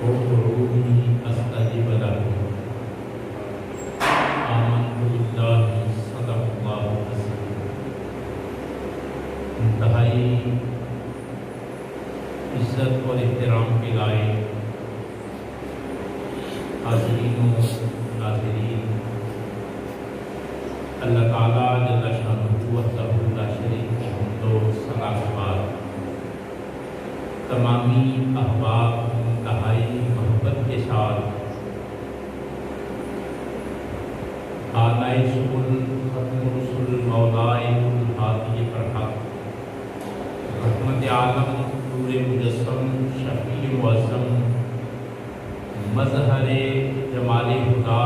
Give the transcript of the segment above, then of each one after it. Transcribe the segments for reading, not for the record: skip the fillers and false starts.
ادعوني استجب لكم آمنت بالله صدق الله العظيم۔ انتہائی عزت اور احترام کے لائق حاضرین و ناظرین، اللہ تعالیٰ جل شانہ وحدہ لا شریک کی حمد و ثنا کے بعد تمامی احباب انتہائی محبت کے ساتھ آلائے سبل ختم رسول مولائے الہادی برحق رحمت عالم نور مجسم شفیع معظم مظہر جمال خدا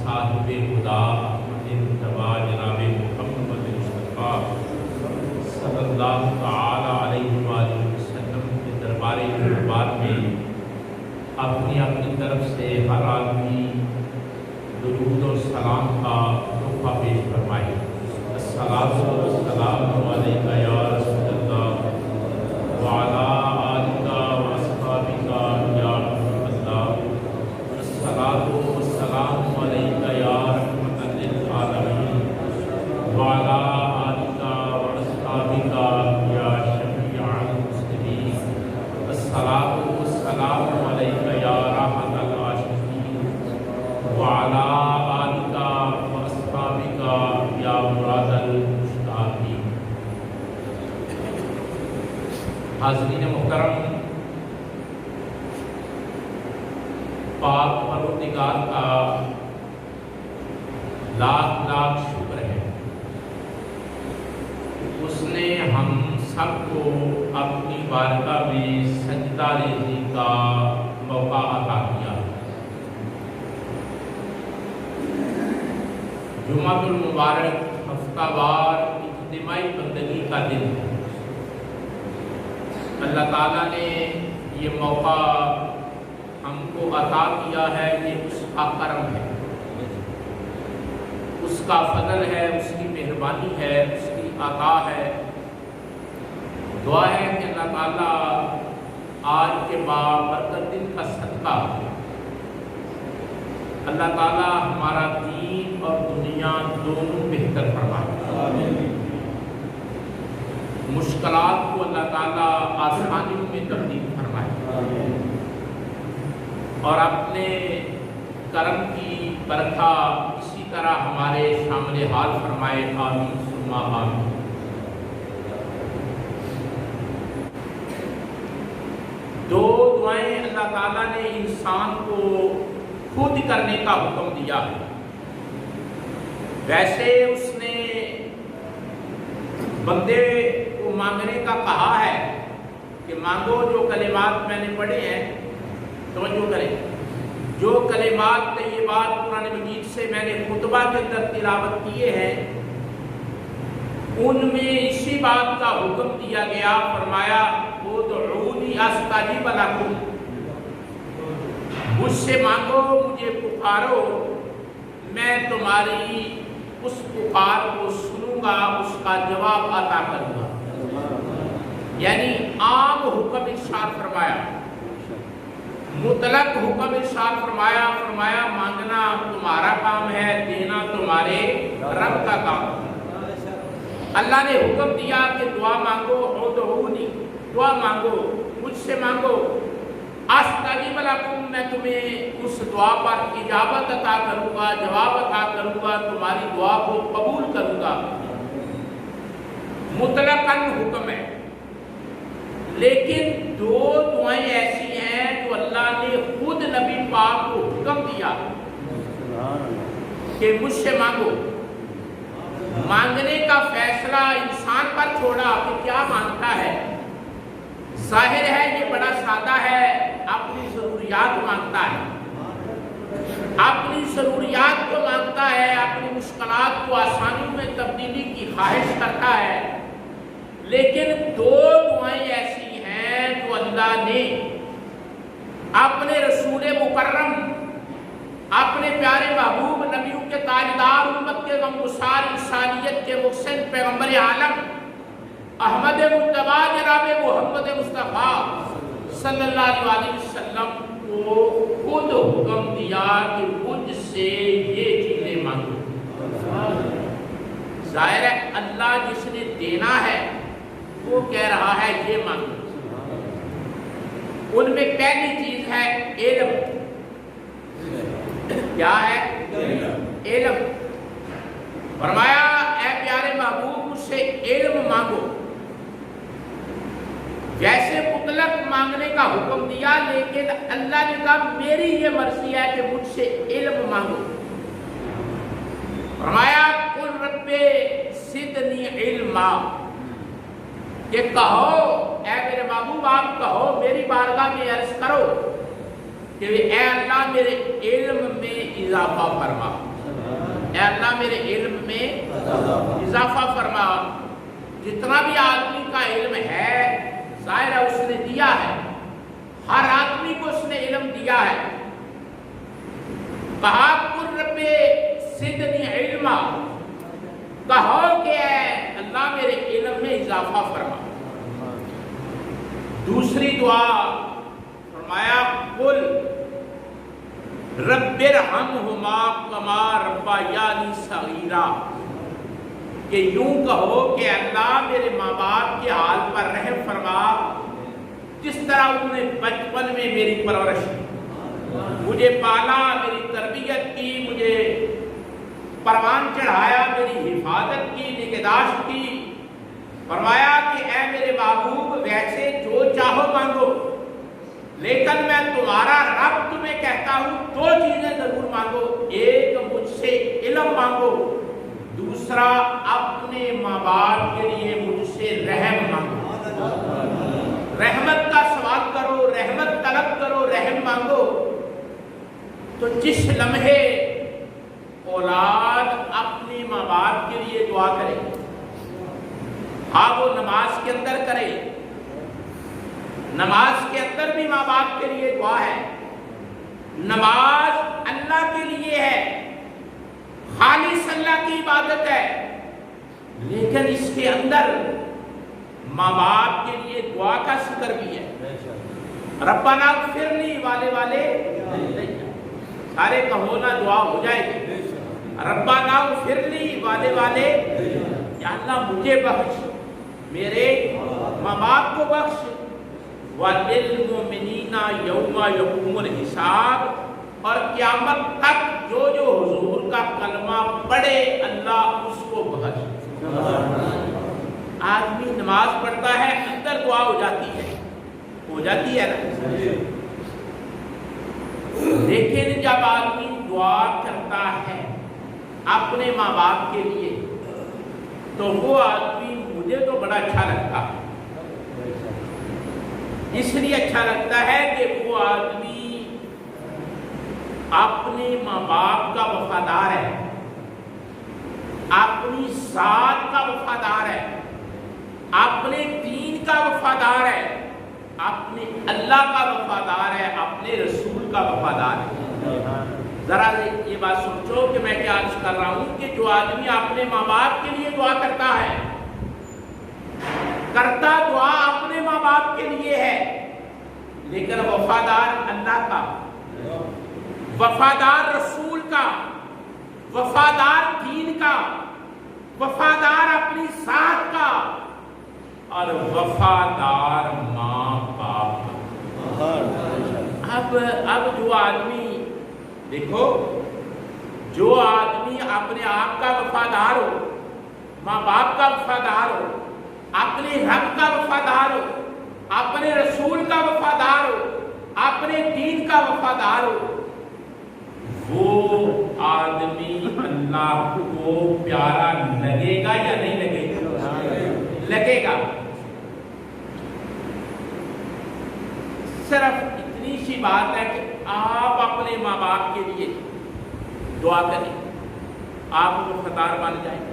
صاحب خدا مجتبی جناب محمد مصطفیٰ صلی اللہ تعالی علیہ وآلہ وسلم کے دربار میں اپنی طرف سے ہر آدمی درود و سلام کا تحفہ پیش فرمائے۔ الصلاۃ والسلام علیک یا رسول اللہ وعلی آلک واصحابک یا رحمت اللہ۔ الصلاۃ والسلام علیک یا رحمۃ للعالمین وعلی آلک واصحابک یا شفیع المسلمین۔ الصلاۃ والسلام علیک یا رحمۃ العاشقین وعلی آلک واصحابک یا مراد المشتاقین۔ حاضرین محترم، پاک پروردگار کا لاکھ لاکھ شکر ہے، اس نے ہم سب کو اپنی بارگاہ میں سجدہ ریزی کا موقع عطا کیا۔ جمعہ المبارک ہفتہ وار اجتماعی بندگی کا دن ہے۔ اللہ تعالیٰ نے یہ موقع ہم کو عطا کیا ہے، یہ اس کا کرم ہے، اس کا فضل ہے، اس کی مہربانی ہے، اس کی عطا ہے۔ دعا ہے کہ اللہ تعالیٰ آج کے بابرکت دن کا صدقہ اللہ تعالیٰ ہمارا دین اور دنیا دونوں بہتر فرمائے، مشکلات کو اللہ تعالیٰ آسانیوں میں تبدیل فرمائے، اور اپنے کرم کی برکھا اسی طرح ہمارے شامل حال فرمائے۔ آمین ثم آمین۔ دو دعائیں اللہ تعالیٰ نے انسان کو خود کرنے کا حکم دیا ہے۔ ویسے اس نے بندے کو مانگنے کا کہا ہے کہ مانگو جو کلمات میں نے پڑھے ہیں، توجہ کریں، جو کلمات طیبات قرآن مجید سے میں نے خطبہ کے اندر تلاوت کیے ہیں، ان میں اسی بات کا حکم دیا گیا، فرمایا ادعونی استجب لکم، مجھ سے مانگو، مجھے پکارو، میں تمہاری اس پکار کو سنوں گا، اس کا جواب عطا کروں گا۔ یعنی عام حکم ارشاد فرمایا، مطلق حکم ارشاد فرمایا، فرمایا مانگنا تمہارا کام ہے، دینا تمہارے رب کا کام ہے۔ اللہ نے حکم دیا کہ دعا مانگو، ادعونی، دعا مانگو، مجھ سے مانگو، استجب لکم، میں تمہیں اس دعا پر اجابت عطا کروں گا، جواب عطا کروں گا، تمہاری دعا کو قبول کروں گا۔ مطلقاً حکم ہے، لیکن دو دعائیں ایسی ہیں جو اللہ نے خود نبی پاک کو حکم دیا کہ مجھ سے مانگو۔ مانگنے کا فیصلہ انسان پر چھوڑا کہ کیا مانگتا ہے۔ ظاہر ہے یہ بڑا سادہ ہے، اپنی ضروریات مانگتا ہے، اپنی ضروریات کو مانگتا ہے، اپنی مشکلات کو آسانیوں میں تبدیلی کی خواہش کرتا ہے۔ لیکن دو دعائیں ایسی ہیں جو اللہ نے اپنے رسول مکرم، اپنے پیارے محبوب نبیوں کے تاجدار، امت کے غمگسار، انسانیت کے محسن پیغمبر عالم احمد مجتبی جناب محمد مصطفیٰ صلی اللہ علیہ وسلم کو خود حکم دیا کہ مجھ سے یہ چیزیں مانگو۔ ظاہر ہے اللہ جس نے دینا ہے وہ کہہ رہا ہے یہ مانگو۔ ان میں پہلی چیز ہے علم۔ کیا ہے؟ علم۔ فرمایا اے پیارے محبوب مجھ سے علم مانگو۔ ویسے مطلق مانگنے کا حکم دیا، لیکن اللہ نے کہا میری یہ مرضی ہے کہ مجھ سے علم مانگو۔ فرمایا قل رب زدنی علما، کہ کہو اے میرے محبوب آپ کہو میری بارگاہ میں عرض کرو کہ اے اللہ میرے علم میں اضافہ فرما، اے اللہ میرے علم میں اضافہ فرما۔ جتنا بھی آدمی کا علم ہے ظاہر ہے اس نے دیا ہے، ہر آدمی کو اس نے علم دیا ہے۔ کہا قل رب زدنی علما، کہو کہ اے اللہ میرے علم میں اضافہ فرما۔ دوسری دعا فرمایا قل رب ارحمہما کما ربیانی صغیرا، کہ یوں کہو کہ اللہ میرے ماں باپ کے حال پر رحم فرما جس طرح انہوں نے بچپن میں میری پرورش کی، مجھے پالا، میری تربیت کی، مجھے پروان چڑھایا، میری حفاظت کی، نگہداشت کی۔ فرمایا کہ اے میرے محبوب ویسے جو چاہو مانگو، لیکن میں تمہارا رب تمہیں کہتا ہوں دو چیزیں ضرور مانگو، ایک مجھ سے علم مانگو، دوسرا اپنے ماں باپ کے لیے مجھ سے رحم مانگو۔ رحمت کا سوال کرو، رحمت طلب کرو، رحم مانگو۔ تو جس لمحے اولاد اپنی ماں باپ کے لیے دعا کرے، وہ نماز کے اندر کرے، نماز کے اندر بھی ماں باپ کے لیے دعا ہے۔ نماز اللہ کے لیے ہے، خالص اللہ کی عبادت ہے، لیکن اس کے اندر ماں باپ کے لیے دعا کا ذکر بھی ہے۔ ربنا اغفر لی والے سارے کہو نا دعا ہو جائے گی۔ ربنا اغفر لی والے، یا اللہ مجھے بخش، میرے ماں باپ کو بخش، وَلِلْمُؤْمِنِينَ يَوْمَ يَقُومُ الْحِسَابُ، اور قیامت تک جو جو حضور کا کلمہ پڑھے اللہ اس کو بخش۔ آدمی نماز پڑھتا ہے اندر دعا ہو جاتی ہے نا، لیکن جب آدمی دعا کرتا ہے اپنے ماں باپ کے لیے تو وہ آدمی مجھے تو بڑا اچھا لگتا ہے۔ اس لیے اچھا لگتا ہے کہ وہ آدمی اپنے ماں باپ کا وفادار ہے، اپنی ذات کا وفادار ہے، اپنے دین کا وفادار ہے، اپنے اللہ کا وفادار ہے، اپنے رسول کا وفادار ہے۔ ذرا یہ بات سوچو کہ میں کیا عرض کر رہا ہوں کہ جو آدمی اپنے ماں باپ کے لیے دعا کرتا ہے، کرتا دعا اپنے ماں باپ کے لیے ہے، لیکن وفادار اللہ کا، وفادار رسول کا، وفادار دین کا، وفادار اپنی ذات کا، اور وفادار ماں باپ کا۔ اب جو آدمی دیکھو، جو آدمی اپنے آپ کا وفادار ہو، ماں باپ کا وفادار ہو، اپنے رب کا وفادار ہو، اپنے رسول کا وفادار ہو، اپنے دین کا وفادار ہو، وہ آدمی اللہ کو پیارا لگے گا یا نہیں لگے گا؟ لگے گا۔ صرف اتنی سی بات ہے کہ آپ اپنے ماں باپ کے لیے دعا کریں، آپ وفادار بن جائیں۔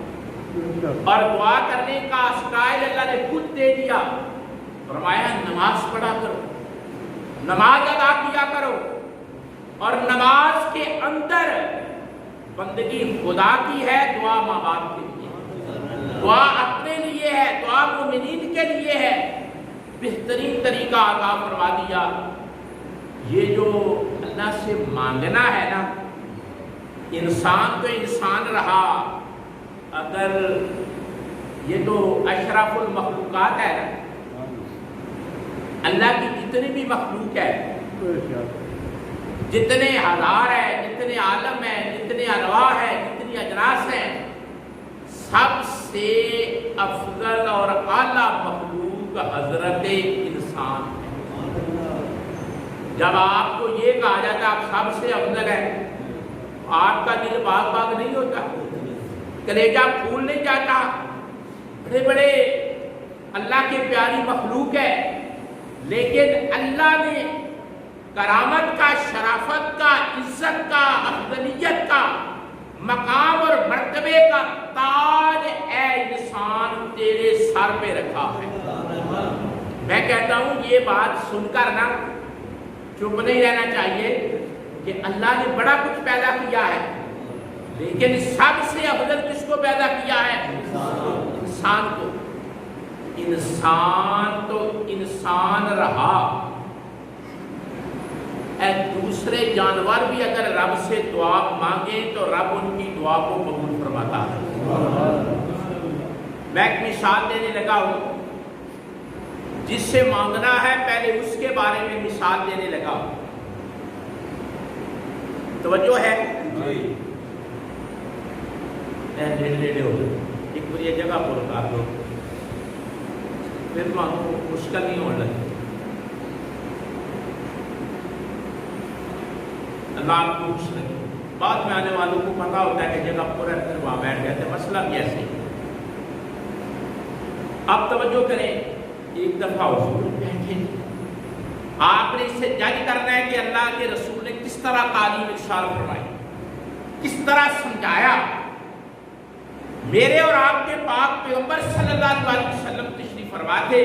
اور دعا کرنے کا اسٹائل اللہ نے خود دے دیا، فرمایا نماز پڑھا کرو، نماز ادا کیا کرو، اور نماز کے اندر بندگی خدا کی ہے، دعا ماں باپ کے لیے، دعا اپنے لیے ہے، دعا مومنین کے لیے ہے۔ بہترین طریقہ عطا فرما دیا، یہ جو اللہ سے مانگنا ہے نا، انسان تو انسان رہا، اگر یہ تو اشرف المخلوقات ہے نا، اللہ کی جتنی بھی مخلوق ہے، جتنے ہزار ہے، جتنے عالم ہے، جتنے انواع ہے، جتنی اجناس ہیں، سب سے افضل اور اعلیٰ مخلوق حضرت انسان ہے۔ جب آپ کو یہ کہا جاتا ہے آپ سب سے افضل ہے، آپ کا دل باغ باغ نہیں ہوتا، کلیجہ پھول نہیں جاتا؟ بڑے بڑے اللہ کے پیاری مخلوق ہے، لیکن اللہ نے کرامت کا، شرافت کا، عزت کا، افضلیت کا، مقام اور مرتبے کا تاج اے انسان تیرے سر پہ رکھا ہے۔ میں کہتا ہوں یہ بات سن کر نا چپ نہیں رہنا چاہیے کہ اللہ نے بڑا کچھ پیدا کیا ہے، لیکن سب سے افضل کس کو پیدا کیا ہے؟ انسان کو۔ انسان تو انسان رہا، اے دوسرے جانور بھی اگر رب سے دعا مانگیں تو رب ان کی دعا کو قبول فرماتا ہے۔ میں ایک مثال دینے لگا ہوں، جس سے مانگنا ہے پہلے اس کے بارے میں مثال دینے لگا ہوں، توجہ ہے؟ لیڈے ہو ایک بار یہ جگہ پر کر دو، پھر تو آپ کو مشکل نہیں ہونے لگے۔ اللہ آپ کو خوش رکھے۔ بعد میں آنے والوں کو پتا ہوتا ہے کہ جگہ پر ہے، پھر وہاں بیٹھ جاتے ہیں، مسئلہ بھی ایسے ہی۔ اب توجہ کریں، ایک دفعہ حضور بیٹھے، آپ نے اس سے جج کرنا ہے کہ اللہ کے رسول نے کس طرح تعلیم ارشاد فرمائی، کس طرح سمجھایا۔ میرے اور آپ کے پاک پیغمبر صلی اللہ علیہ وسلم تشریف فرما تھے،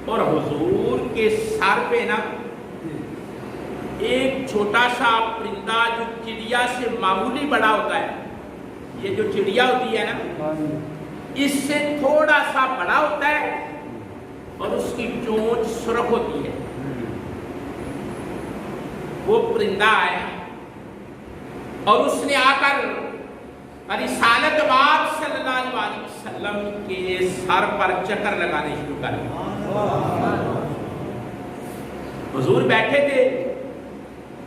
اور حضور کے سر پہ نا ایک چھوٹا سا پرندہ جو چڑیا سے معمولی بڑا ہوتا ہے، یہ جو چڑیا ہوتی ہے نا اس سے تھوڑا سا بڑا ہوتا ہے اور اس کی چونچ سرخ ہوتی ہے، وہ پرندہ ہے اور اس نے آ کر رسالت باب صلی اللہ علیہ وسلم کے سر پر چکر لگانے شروع کر دیا۔ حضور بیٹھے تھے،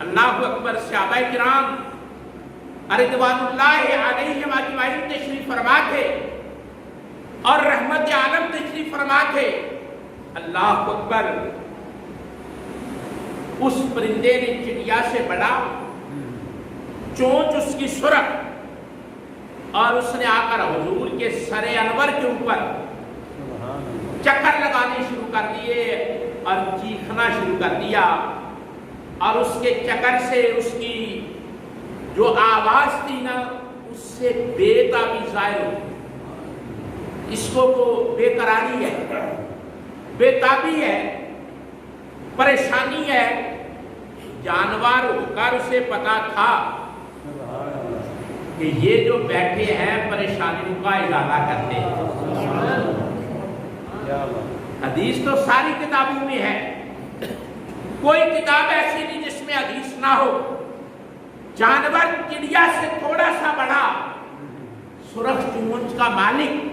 اللہ اکبر، صحابہ کرام رضوان اللہ علیہم اجمعین تشریف فرما تھے اور رحمت عالم تشریف فرما تھے۔ اللہ اکبر، اس پرندے نے چڑیا سے بڑا، چونچ اس کی سرخ، اور اس نے آ کر حضور کے سر انور کے اوپر چکر لگانے شروع کر دیے اور چیخنا شروع کر دیا، اور اس کے چکر سے اس کی جو آواز تھی نا اس سے بے تابی ظاہر ہوئی۔ اس کو بے قراری ہے، بے تابی ہے، پریشانی ہے۔ جانور ہو کر اسے پتا تھا کہ یہ جو بیٹھے ہیں پریشانیوں کا ازالہ کرتے ہیں۔ حدیث تو ساری کتابوں میں ہے، کوئی کتاب ایسی نہیں جس میں حدیث نہ ہو۔ جانور چڑیا سے تھوڑا سا بڑا، سرخ چونچ کا مالک۔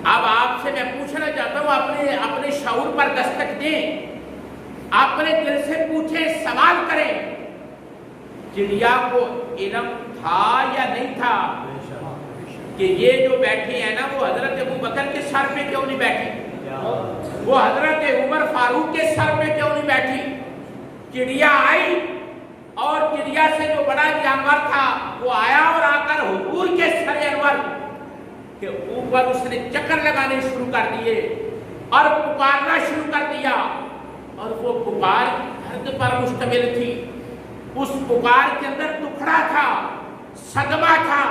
اب آپ سے میں پوچھنا چاہتا ہوں، اپنے شعور پر دستک دیں، اپنے دل سے پوچھیں، سوال کریں، چڑیا کو علم تھا یا نہیں تھا کہ یہ جو بیٹھے ہیں نا وہ حضرت ابوبکر کے سر پہ کیوں نہیں بیٹھی، وہ حضرت عمر فاروق کے سر پہ کیوں نہیں بیٹھی؟ چڑیا آئی اور چڑیا سے جو بڑا جانور تھا وہ آیا اور آ کر حضور کے سر انور کے اوپر اس نے چکر لگانے شروع کر دیے اور پکارنا شروع کر دیا، اور وہ پکار درد پر مشتمل تھی۔ اس پکار کے اندر دکھڑا تھا، صدمہ تھا،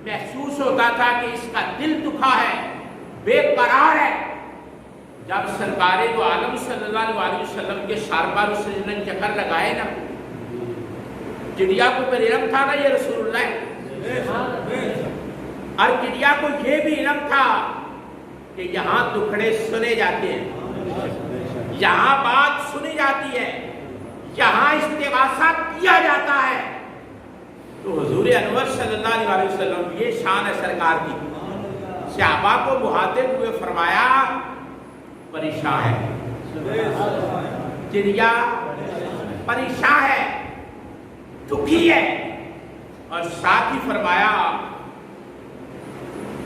محسوس ہوتا تھا کہ اس کا دل دکھا ہے، بے قرار ہے۔ جب سرکار دو عالم صلی اللہ علیہ وسلم کے سر پر اس نے چکر لگائے نا، چڑیا کو پھر علم تھا نا یہ رسول اللہ ہے، اور چڑیا کو یہ بھی علم تھا کہ یہاں دکھڑے سنے جاتے ہیں، یہاں بات سنی جاتی ہے، یہاں استغاثہ کیا جاتا ہے۔ تو حضور انور صلی اللہ علیہ وسلم یہ شان ہے سرکار کی، صحابہ کو مخاطب ہوئے فرمایا پریشان ہے، چڑیا پریشان ہے، دکھی ہے، اور ساتھ ہی فرمایا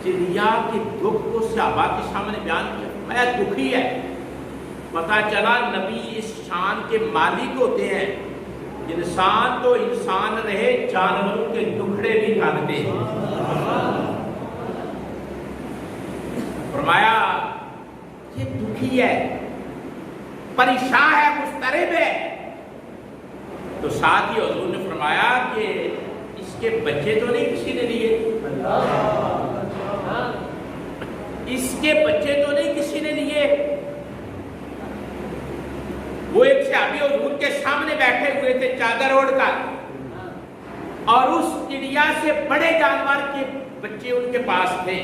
چڑیا کے دکھ کو صحابہ کے سامنے بیان کیا، فرمایا دکھی ہے۔ پتہ چلا نبی اس شان کے مالک ہوتے ہیں، انسان تو انسان رہے، جانوروں کے دکھڑے بھی جانتے ہیں۔ فرمایا یہ دکھی ہے، پریشان ہے، مضطرب ہے۔ تو ساتھ ہی حضور نے فرمایا کہ اس کے بچے تو نہیں کسی نے لیے، اس کے بچے تو نہیں کسی نے لیے۔ وہ ایک صحابی حضور کے سامنے بیٹھے ہوئے تھے چادر اوڑھ کر، اور اس چڑیا سے بڑے جانور کے بچے ان کے پاس تھے۔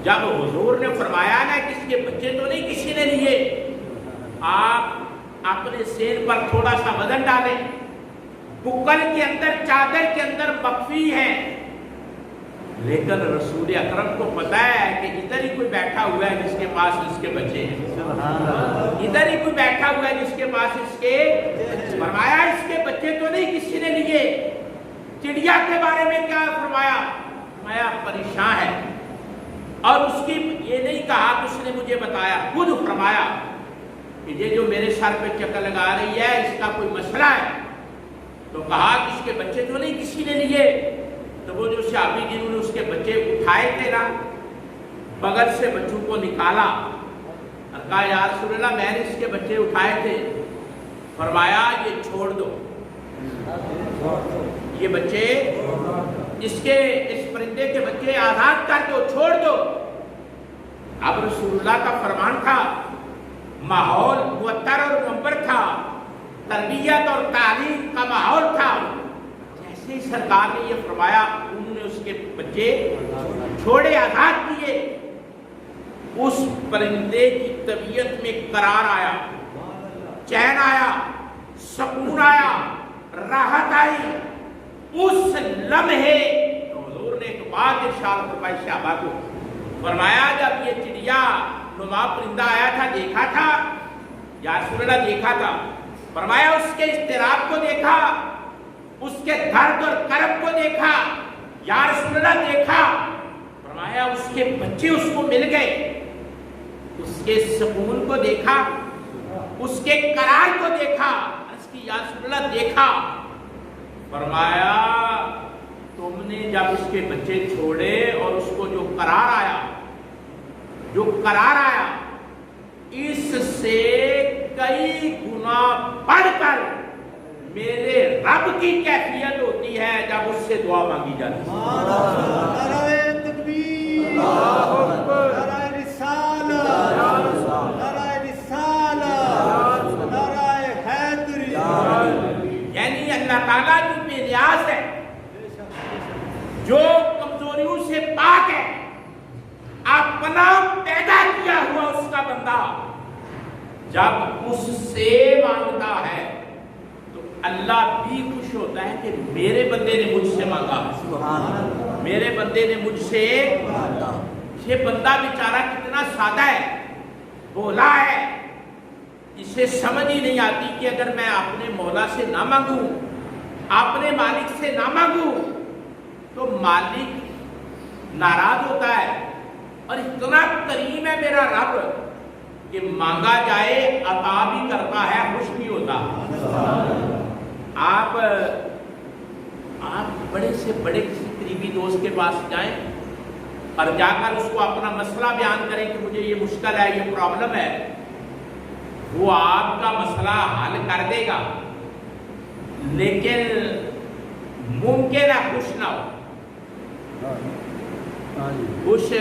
جب حضور نے فرمایا نا کہ اس کے بچے تو نہیں کسی نے لیے، آپ اپنے سین پر تھوڑا سا وزن ڈالیں، بکل کے اندر چادر کے اندر مخفی ہیں، لیکن رسول اکرم کو پتا ہے کہ ادھر ہی کوئی بیٹھا ہوا ہے جس کے پاس اس کے بچے ہیں، ادھر ہی کوئی بیٹھا ہوا ہے جس کے پاس اس کے، فرمایا اس کے بچے تو نہیں کسی نے لیے۔ چڑیا کے بارے میں کیا فرمایا؟ فرمایا پریشان ہے، اور اس کی یہ نہیں کہا کہ اس نے مجھے بتایا، خود فرمایا کہ یہ جو میرے سر پہ چکر لگا رہی ہے اس کا کوئی مسئلہ ہے۔ تو کہا کہ اس کے بچے تو نہیں کسی نے لیے۔ تو وہ جو صحابی جنہوں نے اس کے بچے اٹھائے تھے نا، بغل سے بچوں کو نکالا اور کہا یا رسول اللہ میں نے اس کے بچے اٹھائے تھے۔ فرمایا یہ چھوڑ دو، یہ بچے اس پرندے کے بچے آزاد کر دو، چھوڑ دو۔ اب رسول اللہ کا فرمان تھا، ماحول معطر اور منور تھا، تربیت اور تعلیم کا ماحول تھا۔ جیسے ہی سرکار نے یہ فرمایا انہوں نے اس کے بچے چھوڑے، آزاد کیے۔ اس پرندے کی طبیعت میں قرار آیا، چین آیا، سکون آیا، راحت آئی۔ اس لمحے حضور نے ایک بات ارشاد فرمائی صحابہ کو، فرمایا جب یہ چڑیا نما پرندہ آیا تھا دیکھا تھا یا رسول اللہ دیکھا تھا؟ فرمایا اس کے اضطراب کو دیکھا، اس کے درد اور کرب کو دیکھا یا رسول اللہ دیکھا۔ فرمایا اس کے بچے اس کو مل گئے، اس کے سکون کو دیکھا، اس کے قرار کو دیکھا، اس کی یا رسول اللہ دیکھا۔ فرمایا تم نے جب اس کے بچے چھوڑے اور اس کو جو قرار آیا، اس سے کئی گنا بڑھ کر میرے رب کی کیفیت ہوتی ہے جب اس سے دعا مانگی جاتی ہے۔ نعرہ تکبیر، نعرہ رسالت، نعرہ رسالت، نعرہ حیدری۔ یعنی اللہ تعالیٰ جو بے نیاز ہے، جو کمزوریوں سے پاک ہے، اپنا پیدا کیا ہوا اس کا بندہ جب اس سے مانگتا ہے تو اللہ بھی خوش ہوتا ہے کہ میرے بندے نے مجھ سے مانگا، میرے بندے نے مجھ سے مانگا۔ یہ بندہ بیچارہ کتنا سادہ ہے، بولا ہے، اسے سمجھ ہی نہیں آتی کہ اگر میں اپنے مولا سے نہ مانگوں، اپنے مالک سے نہ مانگوں تو مالک ناراض ہوتا ہے، اور اتنا کریم ہے میرا رب کہ مانگا جائے عطا بھی کرتا ہے، خوش بھی ہوتا۔ آپ بڑے سے بڑے کسی قریبی دوست کے پاس جائیں اور جا کر اس کو اپنا مسئلہ بیان کریں کہ مجھے یہ مشکل ہے، یہ پرابلم ہے، وہ آپ کا مسئلہ حل کر دے گا، لیکن ممکن ہے خوش نہ ہو، خوش۔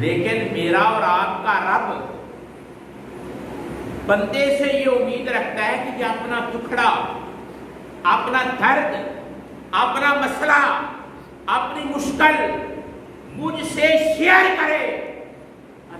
لیکن میرا اور آپ کا رب بندے سے یہ امید رکھتا ہے کہ یہ اپنا دکھڑا، اپنا درد، اپنا مسئلہ، اپنی مشکل مجھ سے شیئر کرے، اور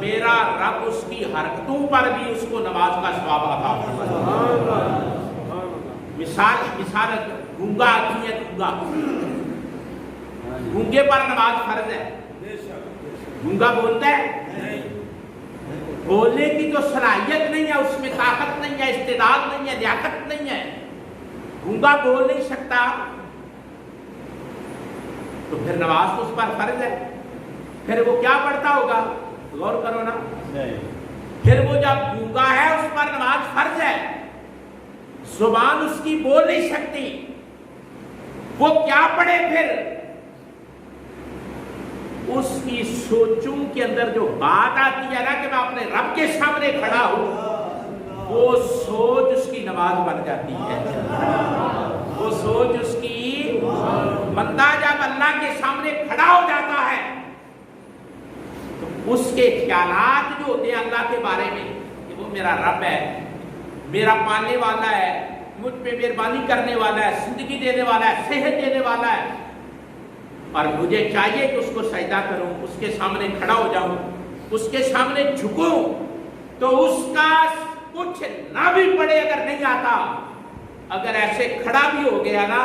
میرا رب اس کی حرکتوں پر بھی اس کو نماز کا ثواب عطا فرمائے۔ مثال گونگا آدمی ہے، گونگے پر نماز فرض ہے، گونگا بولتا ہے، بولنے کی تو صلاحیت نہیں ہے، اس میں طاقت نہیں ہے، استعداد نہیں ہے، لیاقت نہیں ہے، گونگا بول نہیں سکتا، تو پھر نماز تو اس پر فرض ہے، پھر وہ کیا پڑھتا ہوگا؟ غور کرو نا، پھر وہ جب گونگا ہے اس پر نماز فرض ہے، زبان اس کی بول نہیں سکتی، وہ کیا پڑھے پھر؟ اس کی سوچوں کے اندر جو بات آتی ہے نا کہ میں اپنے رب کے سامنے کھڑا ہوں، وہ سوچ اس کی نماز بن جاتی ہے، وہ سوچ اس کی، بندہ جب اللہ کے سامنے کھڑا ہو جاتا ہے تو اس کے خیالات جو ہوتے ہیں اللہ کے بارے میں کہ وہ میرا رب ہے، میرا پالنے والا ہے، مجھ پہ مہربانی کرنے والا ہے، زندگی دینے والا ہے، صحت دینے والا ہے، اور مجھے چاہیے کہ اس کو سجدہ کروں، اس کے سامنے کھڑا ہو جاؤں، اس کے سامنے جھکوں، تو اس کا کچھ نہ بھی پڑے اگر نہیں آتا، اگر ایسے کھڑا بھی ہو گیا نا،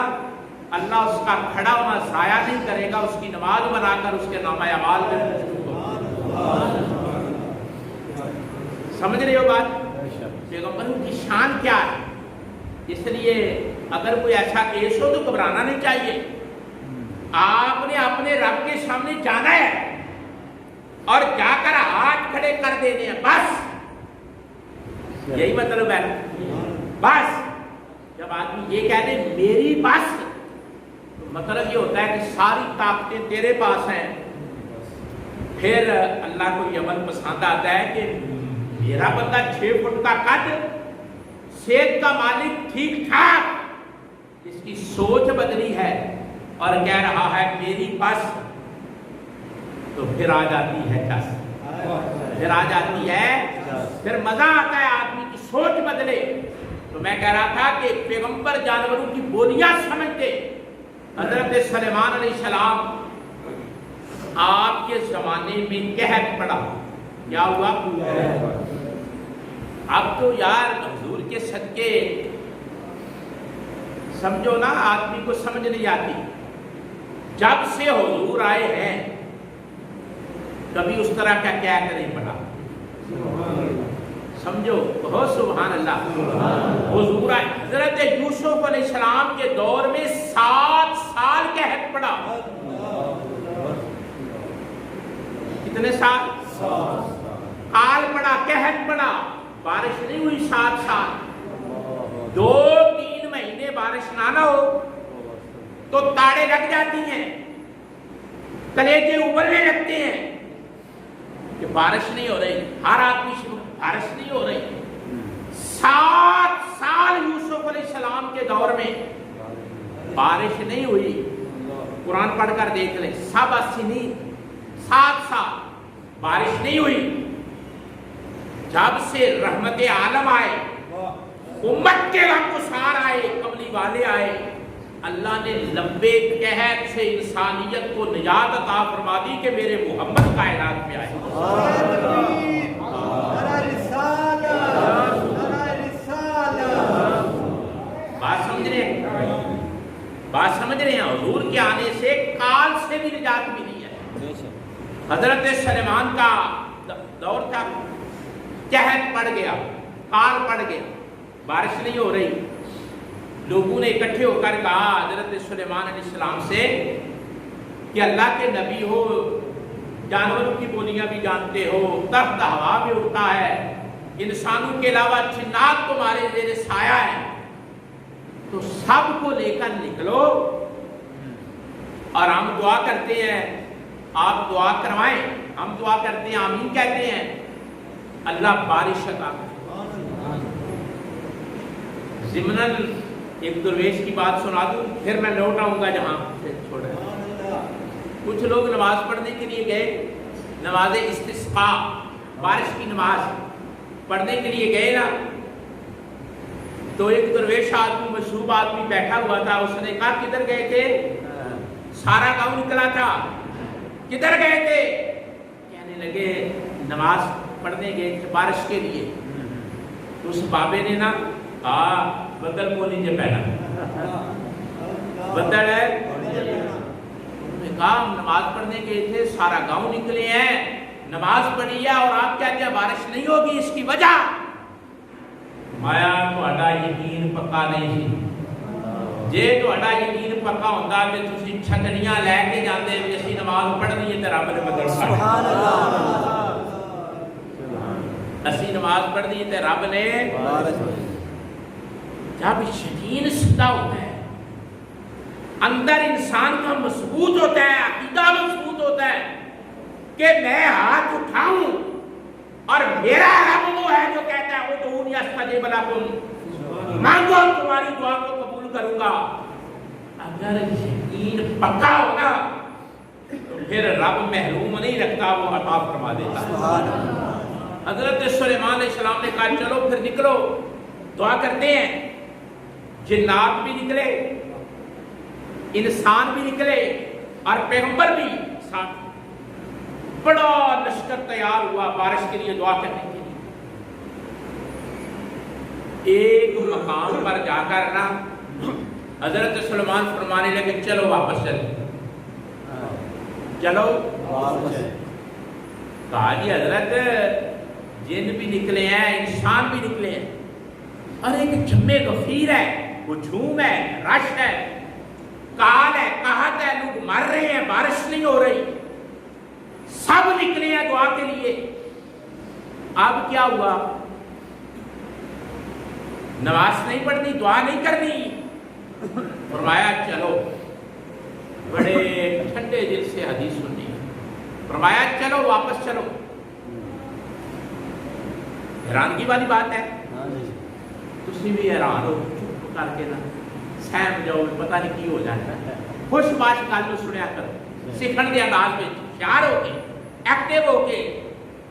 اللہ اس کا کھڑا ہونا ضائع نہیں کرے گا، اس کی نماز بنا کر اس کے نامہ اعمال میں سمجھ رہے ہو بات؟ پیغمبروں کی شان کیا ہے؟ اس لیے اگر کوئی ایسا کیس ہو تو گھبرانا نہیں چاہیے، آپ نے اپنے رب کے سامنے جانا ہے اور جا کر ہاتھ کھڑے کر دینے ہیں، بس یہی مطلب ہے، بس جب آدمی یہ کہہ دے میری بس، تو مطلب یہ ہوتا ہے کہ ساری طاقتیں تیرے پاس ہیں، پھر اللہ کو یہ عمل پسند آتا ہے کہ میرا بندہ 6 فٹ کا قد، صحت کا مالک، ٹھیک ٹھاک، اس کی سوچ بدلی ہے اور کہہ رہا ہے میری بس، تو پھر آ جاتی ہے کس، پھر آ جاتی ہے، پھر مزہ آتا ہے آدمی کی سوچ بدلے۔ تو میں کہہ رہا تھا کہ پیغمبر جانوروں کی بولیاں سمجھتے، حضرت سلیمان علیہ السلام آپ کے زمانے میں قحط پڑا، کیا ہوا؟ اب تو یار حضور کے صدقے سمجھو نا، آدمی کو سمجھ نہیں آتی، جب سے حضور آئے ہیں کبھی اس طرح کا قحط نہیں پڑا، سمجھو، بہت سبحان اللہ، حضور آئے، حضرت یوسف علیہ السلام کے دور میں 7 سال قحط پڑا، کتنے سال؟ کال پڑا، قحط پڑا، بارش نہیں ہوئی 7 سال، 2-3 مہینے بارش نہ ہو تو تاڑے لگ جاتی ہیں، کلیجے ابلنے لگتے ہیں کہ بارش نہیں ہو رہی، ہر آدمی سے بارش نہیں ہو رہی۔ 7 سال یوسف علیہ السلام کے دور میں بارش نہیں ہوئی، قرآن پڑھ کر دیکھ لیں، 7 سنین، 7 سال بارش نہیں ہوئی۔ جب سے رحمت عالم آئے، امت کے غمگسار آئے، قبلی والے آئے، اللہ نے لمبے قحط سے انسانیت کو نجات عطا فرما دی کہ میرے محمد کائنات میں آئے۔ بات سمجھ رہے ہیں؟ حضور کے آنے سے کال سے بھی نجات ملی ہے۔ حضرت سلیمان کا دور تھا، قحط پڑ گیا، کال پڑ گیا، بارش نہیں ہو رہی، لوگوں نے اکٹھے ہو کر کہا حضرت سلیمان علیہ السلام سے کہ اللہ کے نبی ہو، جانوروں کی بولیاں بھی جانتے ہو، تخت ہوا بھی اڑتا ہے، انسانوں کے علاوہ جنات تمہارے زیر سایہ ہے، تو سب کو لے کر نکلو اور ہم دعا کرتے ہیں، آپ دعا کروائیں، ہم دعا کرتے ہیں، آمین کہتے ہیں، اللہ بارش عطا کرے۔ ضمناً ایک درویش کی بات سنا دوں، پھر میں لوٹ آؤں گا جہاں چھوڑا ہے۔ کچھ لوگ نماز پڑھنے کے لیے گئے، نماز استسقاء، بارش کی نماز پڑھنے کے لیے گئے نا، تو ایک درویش آدمی، مشروب آدمی بیٹھا ہوا تھا، اس نے کہا کدھر گئے تھے؟ سارا گاؤں نکلا تھا، کدھر گئے تھے؟ کہنے لگے نماز پڑھنے گئے تھے بارش کے لیے، تو اس بابے نے نا بدل کو نیچے پہنا، بدل ہے، انہوں نے کہا ہم نماز پڑھنے گئے تھے، سارا گاؤں نکلے ہیں، نماز پڑھی ہے اور آپ کہتے ہیں بارش نہیں ہوگی، اس کی وجہ مایا تہاڈا یقین پکا نہیں سی، جے تہاڈا یقین پکا ہوندا تے تسی چھتریاں لے کے جاندے وی اسی نماز پڑھنی ہے تے رب نے بدل سبحان اللہ، اسی نماز پڑھنی ہے تے رب نے جب یقین سیدھا ہوتا ہے، اندر انسان کا مضبوط ہوتا ہے، عقیدہ مضبوط ہوتا ہے کہ میں ہاتھ اٹھاؤں اور میرا رب وہ ہے جو کہتا ہے ادعونی استجب لکم، مانگو تمہاری دعا کو قبول کروں گا۔ اگر یقین پکا ہوگا تو پھر رب محروم نہیں رکھتا، وہ عطا فرما دیتا۔ حضرت سلیمان علیہ السلام نے کہا چلو پھر نکلو دعا کرتے ہیں، جنات بھی نکلے، انسان بھی نکلے اور پیغمبر بھی ساتھ، بڑا لشکر تیار ہوا بارش کے لیے دعا کرنے کے لیے۔ ایک مقام پر جا کر نا حضرت سلیمان فرمانے لگے چلو واپس چلو واپس، کہا جی حضرت جن بھی نکلے ہیں، انسان بھی نکلے ہیں، اور ایک جمع غفیر ہے، ہجوم ہے، رش ہے، کال ہے، قحط ہے، لوگ مر رہے ہیں، بارش نہیں ہو رہی، سب نکلے ہیں دعا کے لیے۔ اب کیا ہوا؟ نماز نہیں پڑھنی، دعا نہیں کرنی، فرمایا چلو، بڑے ٹھنڈے دل سے حدیث سننی، فرمایا چلو واپس چلو۔ حیرانگی والی بات ہے، تسی بھی حیران ہو، چپ کر کے نا سہم جاؤ، پتہ نہیں کی ہو جاتا ہے، خوش باش گل نو سنیا کرو، سیکھن دے انداز وچ ہوشیار ہو کے، ایکٹیو ہو کے،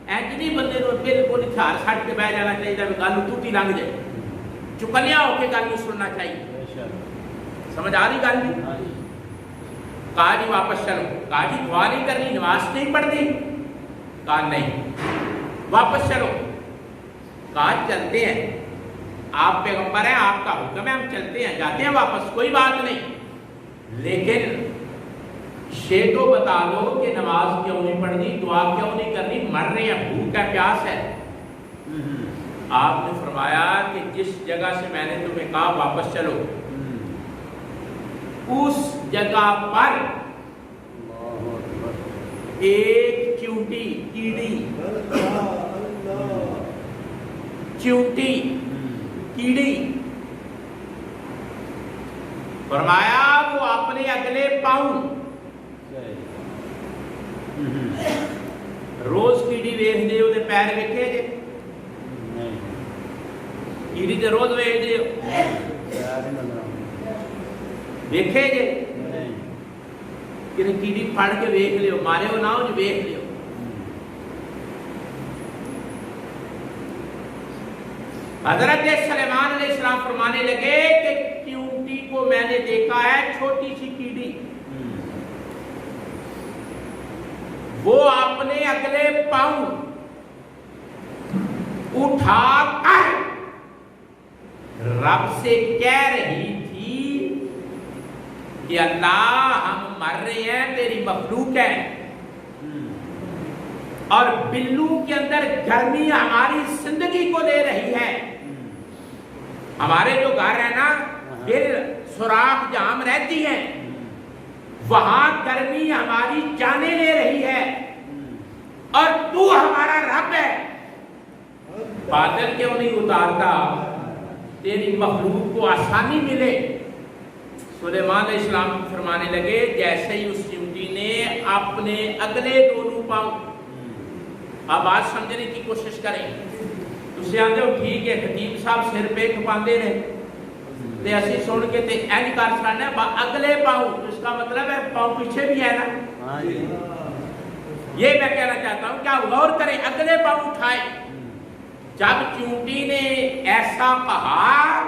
اینج نہیں بندے نو بالکل ہتھیار چھڈ کے بہ جانا چاہیے، گل ٹوٹی لنگ جائے، چکلیا ہو کے گل نو سننا چاہیے۔ سمجھ آ رہی گل نہیں؟ کہا جی واپس چلو، کہا جی دعا نہیں کرنی، نماز نہیں پڑھنی، کہا نہیں واپس چلو، کہا چلتے ہیں، آپ پیغمبر ہیں، آپ کا حکم ہے، ہم چلتے ہیں، جاتے ہیں واپس، کوئی بات نہیں، لیکن یہ تو بتا دو کہ نماز کیوں نہیں پڑھنی، دعا کیوں نہیں کرنی، مر رہے ہیں، بھوک ہے، پیاس ہے۔ آپ نے فرمایا کہ جس جگہ سے میں نے تمہیں کہا واپس چلو، اس جگہ پر ایک چیونٹی، کیڑی، چیونٹی، کیڑی، فرمایا وہ اپنے اگلے پاؤں، روز کیڑی ویکھ دے وہ پیر ویکھے جے، کیڑی تے روز ویکھ دے ویکھے جے، کہ کیڑی پھڑ کے ویکھ لیو، مارے ہو نہ ہو جو ویکھ لیو۔ حضرت سلیمان علیہ السلام فرمانے لگے کہ چیونٹی کو میں نے دیکھا ہے، چھوٹی سی کیڑی، وہ اپنے اگلے پاؤں اٹھا کر رب سے کہہ رہی تھی کہ اللہ ہم مر رہے ہیں، تیری مخلوق ہے، اور بلو کے اندر گرمی ہماری زندگی کو دے رہی ہے، ہمارے جو گھر ہے نا دل سوراخ جہاں ہم رہتی ہیں، وہاں گرمی ہماری جانیں لے رہی ہے، اور تو ہمارا رب ہے، بادل کیوں نہیں اتارتا تیری مخلوق کو آسانی ملے۔ سلیمان علیہ السلام فرمانے لگے جیسے ہی اس چیونٹی نے اپنے اگلے دونوں پاؤں، اب بات سمجھنے کی کوشش کریں، تسی آندے ہو ٹھیک ہے خطیب صاحب سر پہ کھپاندے نے تے اسی سن کے تے اینج کر سکنے اگلے پاؤں، اس کا مطلب ہے پاؤں پیچھے بھی ہے نا، یہ میں کہنا چاہتا ہوں کیا غور کریں، اگلے پاؤں اٹھائے۔ جب چیونٹی نے ایسا کہا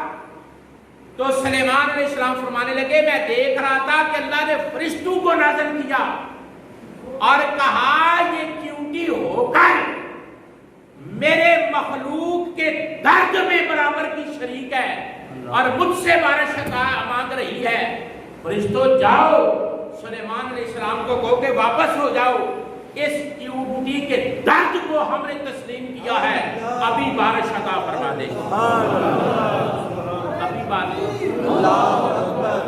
تو سلیمان علیہ السلام فرمانے لگے میں دیکھ رہا تھا کہ اللہ نے فرشتوں کو نازل کیا اور کہا یہ چیونٹی ہو کر میرے مخلوق کے درد میں برابر کی شریک ہے اور مجھ سے بارش عطا مانگ رہی ہے. فرشتوں جاؤ سلیمان علیہ السلام کو کہو کہ واپس ہو جاؤ, اس ٹیوبٹی کے درد کو ہم نے تسلیم کیا ہے, ابھی بارش عطا فرما دے. ابھی بارش. اللہ اکبر.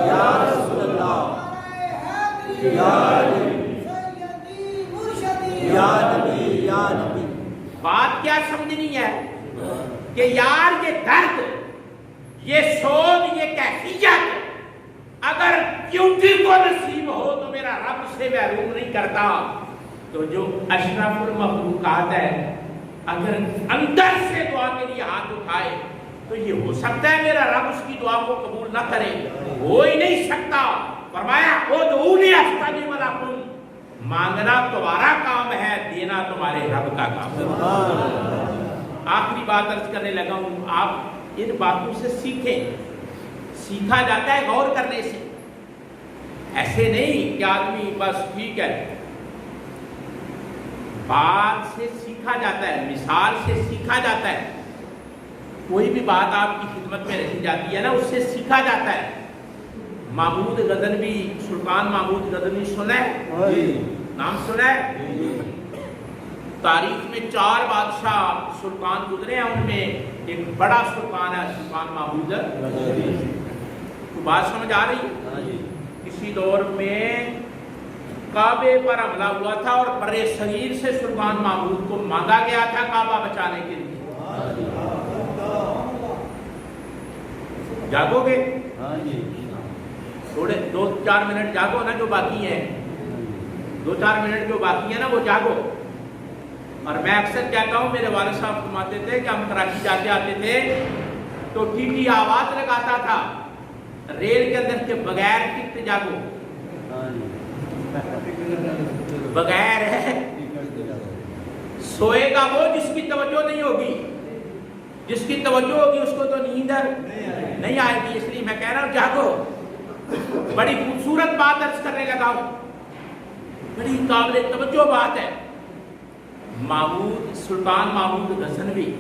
یا رسول اللہ. یا نبی یا نبی. بات کیا سمجھنی ہے کہ یار یہ درد, یہ سود, یہ کیفیت اگر کیونٹی کو نصیب ہو تو میرا رب سے محروم نہیں کرتا. تو جو اشرف المخلوقات ہے اگر اندر سے دعا کے لیے ہاتھ اٹھائے تو یہ ہو سکتا ہے میرا رب اس کی دعا کو قبول نہ کرے, ہو ہی نہیں سکتا. فرمایا ادعونی استجب لکم, مانگنا تمہارا کام ہے, دینا تمہارے رب کا کام ہے. آخری بات عرض کرنے لگا ہوں, آپ ان باتوں سے سیکھیں. سیکھا جاتا ہے غور کرنے سے, ایسے نہیں کہ آدمی بس ٹھیک ہے. بات سے سیکھا جاتا ہے, مثال سے سیکھا جاتا ہے. کوئی بھی بات آپ کی خدمت میں رکھی جاتی ہے نا, اس سے سیکھا جاتا ہے. محمود غزنوی, سلطان محمود غزنوی سنا ہے؟ نام سنا ہے؟ تاریخ میں 4 بادشاہ سلطان گزرے ہیں, ان میں ایک بڑا سلطان ہے سلطان محمود. تو بات سمجھ آ رہی ہے؟ کسی دور میں کعبے پر حملہ ہوا تھا اور برے صغیر سے سلطان محمود کو مانگا گیا تھا کعبہ بچانے کے لیے. جاگو گے؟ تھوڑے 2-4 منٹ جاگو نا, جو باقی ہیں 2-4 منٹ جو باقی ہیں نا وہ جاگو. اور میں اکثر کہتا ہوں, میرے والد صاحب فرماتے تھے کہ ہم کراچی جاتے آتے تھے تو ٹی ٹی آواز لگاتا تھا ریل کے اندر کے بغیر ٹکٹ جاگو, بغیر ہے. سوئے گا وہ جس کی توجہ نہیں ہوگی, جس کی توجہ ہوگی اس کو تو نیند نہیں آئے گی. اس لیے میں کہہ رہا ہوں جاگو. بڑی خوبصورت بات عرض کرنے لگا ہوں, بڑی قابل توجہ بات ہے. محمود, سلطان محمود غزنوی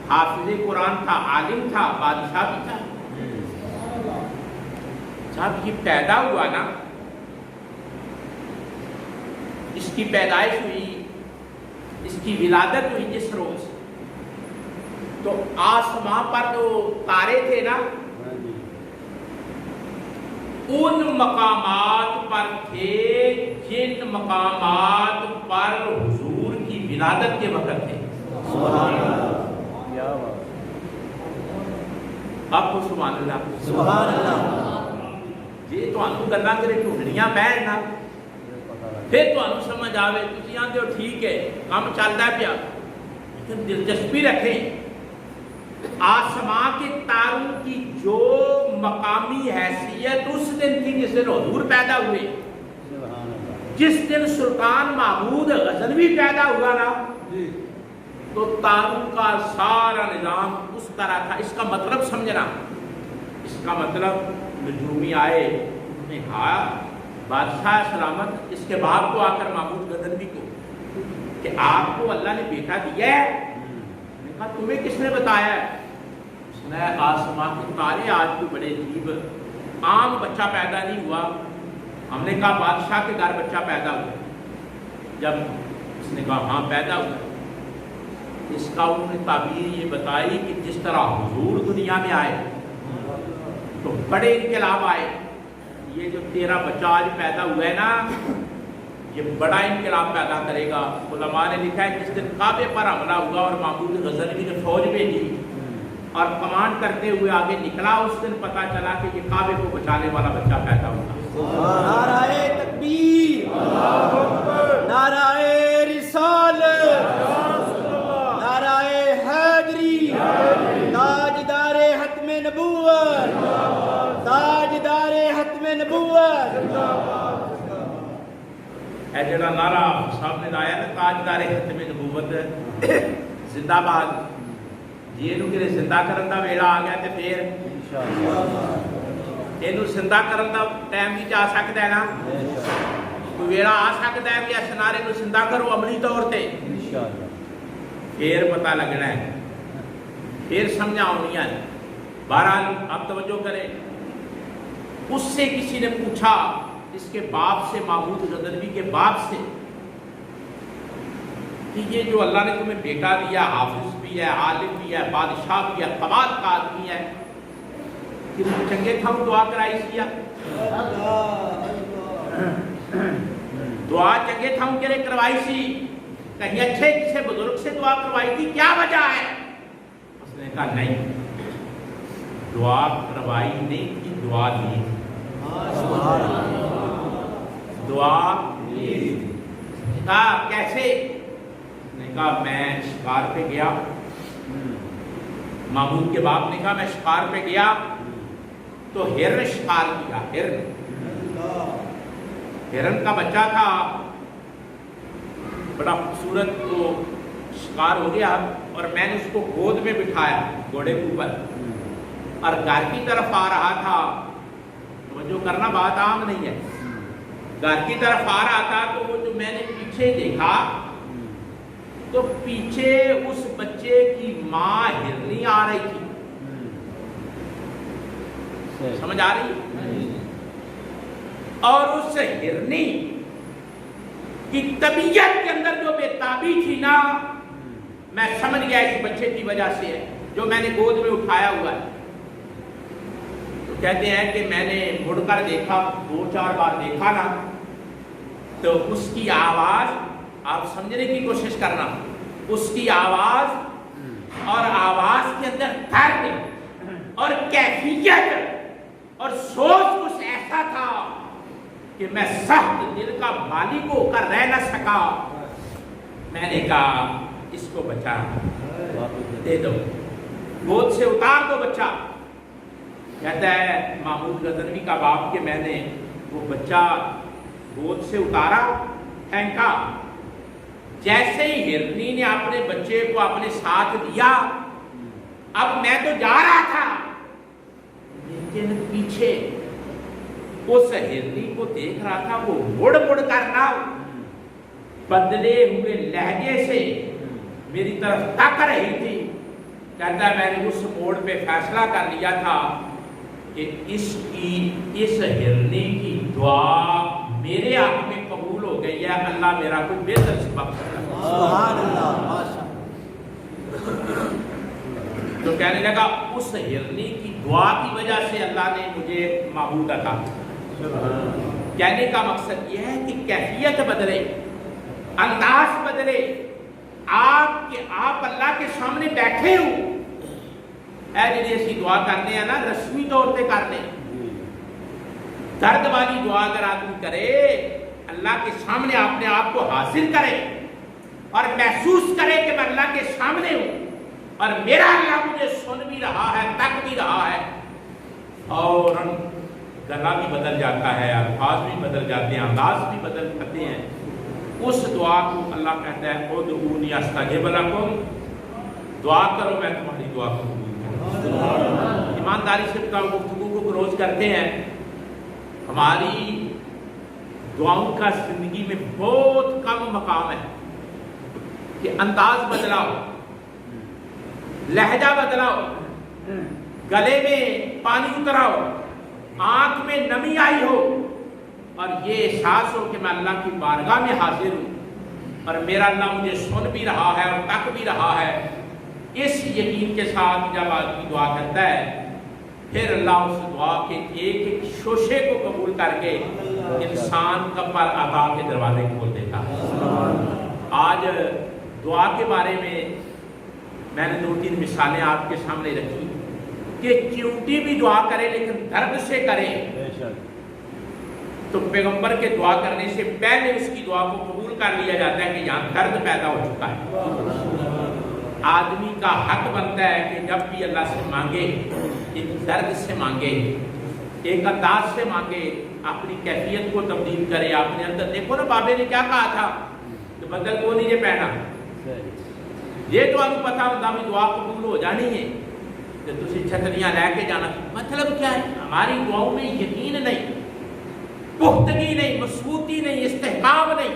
حافظ قرآن تھا, عالم تھا, بادشاہ بھی تھا. جب یہ پیدا ہوا نا, اس کی پیدائش ہوئی, اس کی ولادت ہوئی جس روز, تو آسمان پر جو تارے تھے نا ان مقامات پر تھے جن مقامات پر حضور کی ولادت کے وقت تھے. سبحان اللہ. آپ کو سبحان اللہ. سبحان اللہ. جی تو آنکھوں گلاں کرے ٹھوڑیاں بہن نا, پھر تو آنکھوں سمجھ آوے تسی آندے ہو ٹھیک ہے کام چلتا ہے پیا, لیکن دلچسپی رکھیں. آسمان کے تاروں کی جو مقامی حیثیت اس دن تھی جس دن حضور پیدا ہوئے, جس دن سلطان محمود غزنوی پیدا ہوا نا, تو تاروں کا سارا نظام اس طرح تھا. اس کا مطلب سمجھنا, اس کا مطلب نجومی آئے, انہوں نے کہا بادشاہ سلامت اس کے باپ کو آ کر محمود غزنوی کو کہ آپ کو اللہ نے بیٹا دیا ہے. تمہیں کس نے بتایا ہے؟ اس نے آسمان کے تارے آج بھی بڑے عجیب, عام بچہ پیدا نہیں ہوا. ہم نے کہا بادشاہ کے گھر بچہ پیدا ہوا. جب اس نے کہا ہاں پیدا ہوا, اس کا انہوں نے تعبیر یہ بتائی کہ جس طرح حضور دنیا میں آئے تو بڑے انقلاب آئے. یہ جو تیرا بچہ آج پیدا ہوا ہے نا, یہ بڑا انقلاب پیدا کرے گا. علماء نے لکھا ہے جس دن کعبے پر حملہ ہوا اور محمود غزنوی نے فوج بھیجی اور کمانڈ کرتے ہوئے آگے نکلا, اس دن پتا چلا کہ یہ کعبے کو بچانے والا بچہ پیدا ہوگا. نعرہ تکبیر, نعرہ رسالت, نعرہ حیدری, تاجدار ختم نبوت, تاجدار ختم نبوت. اے جڑا نعرہ صاحب نے لایا نا تاجدار ختم نبوت زندہ باد, جی اینو کہ زندہ کرن دا ویلا آ گیا تے پھر اینو زندہ کرن دا ٹائم بھی جا سکدا ہے نا, کوئی ویلا آ سکدا ہے کہ اس نعرے نو زندہ کرو عملی طور تے. پھر پتہ لگنا ہے، پھر سمجھا ہونی ہے۔ بہرحال آپ توجہ کریں، اس سے کسی نے پوچھا، اس کے باپ سے، محمود غزنوی کے باپ سے، کہ یہ جو اللہ نے تمہیں بیٹا دیا، حافظ بھی ہے، عالم بھی ہے، بادشاہ بھی ہے، کمال کا آدمی ہے، کہ چنگے تھا دعا کرائی کیا، دعا چنگے تھا کے لیے کروائی سی، کہیں اچھے کسی بزرگ سے دعا کروائی تھی، کیا وجہ ہے؟ اس نے کہا نہیں، دعا کروائی نہیں تھی، دعا دی تھی، دعا دی تھی۔ کہا کیسے؟ اس نے کہا میں شکار پہ گیا، محمود کے باپ نے کہا میں شکار پہ گیا تو ہرن شکار کیا، ہرن کا بچہ تھا، بڑا خوبصورت، تو شکار ہو گیا اور میں نے اس کو گود میں بٹھایا گھوڑے کے اوپر، اور گھر کی طرف آ رہا تھا، توجہ کرنا بات عام نہیں ہے، گھر کی طرف آ رہا تھا تو وہ جو میں نے پیچھے دیکھا تو پیچھے اس بچے کی ماں ہرنی آ رہی تھی، سمجھ آ رہی؟ اور اس ہرنی کی طبیعت کے اندر جو بے تابی تھی نا، میں سمجھ گیا اس بچے کی وجہ سے ہے جو میں نے گود میں اٹھایا ہوا ہے۔ تو کہتے ہیں کہ میں نے مڑ کر دیکھا، 2-4 بار دیکھا نا، تو اس کی آواز، آپ سمجھنے کی کوشش کرنا، اس کی آواز اور آواز کے اندر درد اور کیفیت اور سوچ کچھ ایسا تھا کہ میں سخت دل کا مالک ہو کر رہ نہ سکا۔ میں نے کہا اس کو بچا دے دو، گود سے اتار دو بچہ۔ کہتا ہے محمود غزنوی کا باپ کہ میں نے وہ بچہ گود سے اتارا، پھینکا، جیسے ہی ہرنی نے اپنے بچے کو اپنے ساتھ دیا، اب میں تو جا رہا تھا لیکن پیچھے اس ہرنی کو دیکھ رہا تھا، وہ مڑ مڑ کر نہ بدلے ہوئے لہجے سے میری طرف تک رہی تھی۔ کہتا ہے میں نے اس موڑ پہ فیصلہ کر لیا تھا کہ اس ہرنی کی دعا میرے حق میں قبول ہو گئی ہے، اللہ میرا کوئی بہتر سبب کرتا ہے۔ سبحان اللہ، ماشاء تو کہنے لگا اس ہرنی کی دعا کی وجہ سے اللہ نے مجھے محمود عطا کیا۔ کہنے کا مقصد یہ ہے کہ کیفیت بدلے، انداز بدلے، آپ اللہ کے سامنے بیٹھے ہو، اے جی ایسی دعا کرنے ہیں نا رسمی طور پہ کرنے، درد والی دعا اگر آدمی کرے، اللہ کے سامنے اپنے آپ کو حاضر کرے اور محسوس کرے کہ میں اللہ کے سامنے ہوں اور میرا اللہ مجھے سن بھی رہا ہے، تک بھی رہا ہے، اور گلا بھی بدل جاتا ہے، الفاظ بھی بدل جاتے ہیں، انداز بھی بدل جاتے ہیں، اس دعا کو اللہ کہتا ہے ادعونی استجب لکم، دعا کرو میں تمہاری دعا کو قبول کروں۔ ایمانداری سے گفتگو کو کلوز کرتے ہیں۔ ہماری دعاؤں کا زندگی میں بہت کم مقام ہے کہ انداز بدلاؤ، لہجہ بدلاؤ، گلے میں پانی اتراؤ، آنکھ میں نمی آئی ہو اور یہ احساس ہو کہ میں اللہ کی بارگاہ میں حاضر ہوں اور میرا اللہ مجھے سن بھی رہا ہے اور تک بھی رہا ہے۔ اس یقین کے ساتھ جب آدمی دعا کرتا ہے پھر اللہ اس دعا کے ایک ایک شوشے کو قبول کر کے انسان کا پر عطا کے دروازے کھول دیتا ہے۔ آج دعا کے بارے میں نے 2-3 مثالیں آپ کے سامنے رکھی کہ چیونٹی بھی دعا کرے لیکن درد سے کرے تو پیغمبر کے دعا کرنے سے پہلے اس کی دعا کو قبول کر لیا جاتا ہے کہ یہاں درد پیدا ہو چکا ہے۔ آدمی کا حق بنتا ہے کہ جب بھی اللہ سے مانگے ایک درد سے مانگے، ایک انداز سے مانگے، اپنی کیفیت کو تبدیل کرے اپنے اندر۔ دیکھو نا بابے نے کیا کہا تھا کہ بدل کو نہیں یہ پہنا، یہ تو آپ پتا ہوتا بھی دعا قبول ہو جانی ہے کہ تسی چھتریاں لے کے جانا۔ مطلب کیا ہے؟ ہماری دعاؤں میں یقین نہیں، پختگی نہیں، مضبوطی نہیں، استحکام نہیں،